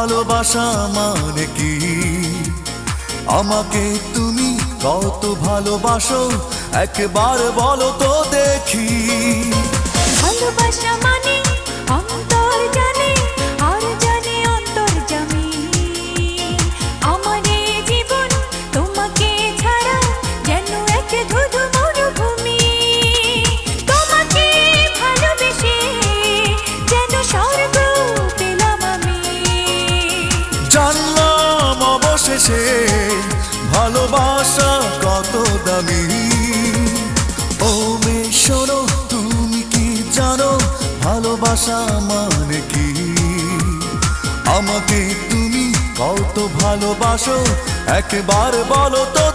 ভালোবাসা মানে কি? আমাকে তুমি কত ভালোবাসো একবার বলো তো দেখি। ভালোবাসা মানে অন্তর জানে আর জানে অন্তর্যামী। আমার এই জীবন তোমাকে ছাড়া যেন এক ধুধু মরুভূমি। তোমাকে ভালোবেসে যেন স্বর্গ পেলাম আমি। জানলাম অবশেষে ভালোবাসা কত দামি। ও মেয়ে শোনো, তুমি কি জানো ভালোবাসা মানে কি? আমাকে তুমি কত ভালোবাসো একবার বলো তো